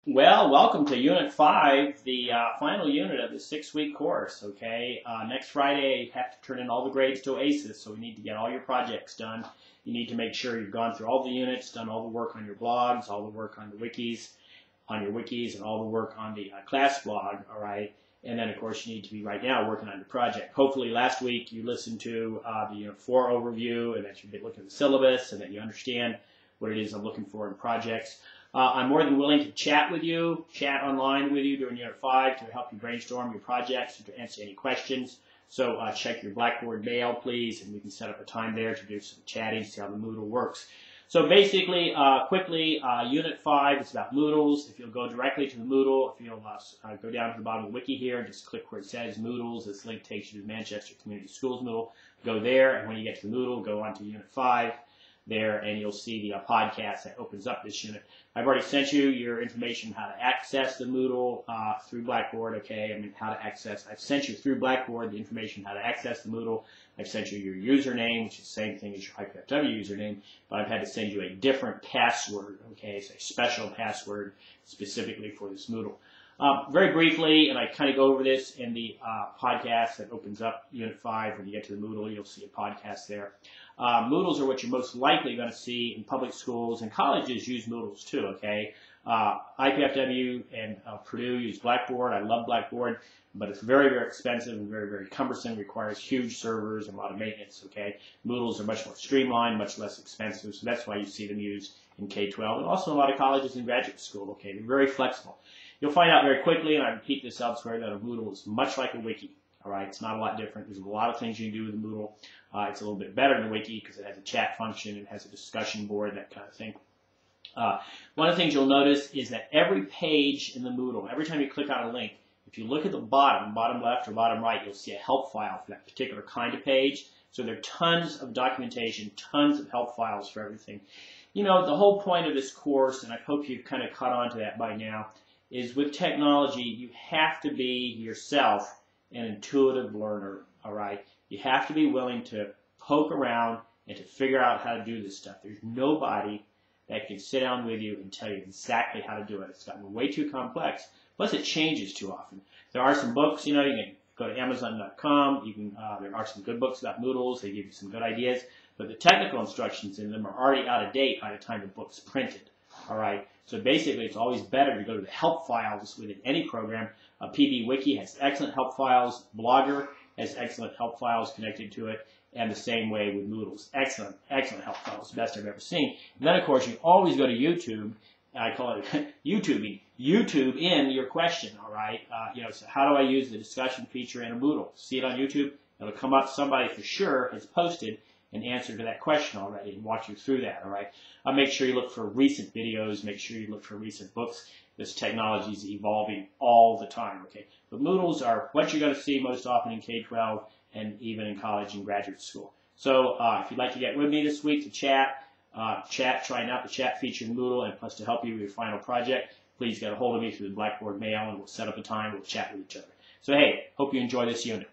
Well, welcome to Unit 5, the final unit of the 6-week course, okay? Next Friday, you have to turn in all the grades to OASIS, so we need to get all your projects done. You need to make sure you've gone through all the units, done all the work on your blogs, all the work on the wikis, and all the work on the class blog, all right? And then, of course, you need to be right now working on your project. Hopefully, last week you listened to the Unit 4 overview, and that you've been looking at the syllabus, and that you understand what it is I'm looking for in projects. I'm more than willing to chat online with you during Unit 5 to help you brainstorm your projects and to answer any questions. So check your Blackboard mail, please, and we can set up a time there to do some chatting, see how the Moodle works. So basically, quickly, Unit 5 is about Moodles. If you'll go directly to the Moodle, if you'll go down to the bottom of the wiki here and just click where it says Moodles, this link takes you to the Manchester Community Schools Moodle. Go there, and when you get to the Moodle, go on to Unit 5 there, and you'll see the podcast that opens up this unit. I've already sent you your information how to access the Moodle through Blackboard, okay? I mean, how to access. I've sent you through Blackboard the information how to access the Moodle. I've sent you your username, which is the same thing as your IPFW username, but I've had to send you a different password, okay? It's a special password specifically for this Moodle. Very briefly, and I kind of go over this in the podcast that opens up Unit 5. When you get to the Moodle, you'll see a podcast there. Moodles are what you're most likely going to see in public schools, and colleges use Moodles too, okay? IPFW and Purdue use Blackboard. I love Blackboard, but it's very, very expensive and very, very cumbersome. It requires huge servers and a lot of maintenance, okay? Moodles are much more streamlined, much less expensive, so that's why you see them used in K-12 and also in a lot of colleges and graduate school, okay? They're very flexible. You'll find out very quickly, and I repeat this elsewhere, that a Moodle is much like a wiki. All right, it's not a lot different. There's a lot of things you can do with the Moodle. It's a little bit better than a wiki because it has a chat function, it has a discussion board, that kind of thing. One of the things you'll notice is that every page in the Moodle, every time you click on a link, if you look at the bottom left or bottom right, you'll see a help file for that particular kind of page. So there are tons of documentation, tons of help files for everything. You know, the whole point of this course, and I hope you've kind of caught on to that by now, is with technology, you have to be yourself an intuitive learner, all right? You have to be willing to poke around and to figure out how to do this stuff. There's nobody that can sit down with you and tell you exactly how to do it. It's gotten way too complex. Plus, it changes too often. There are some books, you know, you can go to Amazon.com. There are some good books about Moodles. They give you some good ideas. But the technical instructions in them are already out of date by the time the book's printed. All right. So basically, it's always better to go to the help files within any program. PBWiki has excellent help files. Blogger has excellent help files connected to it. And the same way with Moodles. Excellent, excellent help files. Best I've ever seen. And then, of course, you always go to YouTube. I call it YouTubing. YouTube in your question, all right? So how do I use the discussion feature in a Moodle? See it on YouTube? It'll come up. Somebody for sure has posted an answer to that question already and walk you through that, all right? Make sure you look for recent videos. Make sure you look for recent books. This technology is evolving all the time, okay? But Moodles are what you're going to see most often in K-12 and even in college and graduate school. So if you'd like to get with me this week to trying out the chat feature in Moodle, and plus to help you with your final project, please get a hold of me through the Blackboard mail, and we'll set up a time. We'll chat with each other. So, hey, hope you enjoy this unit.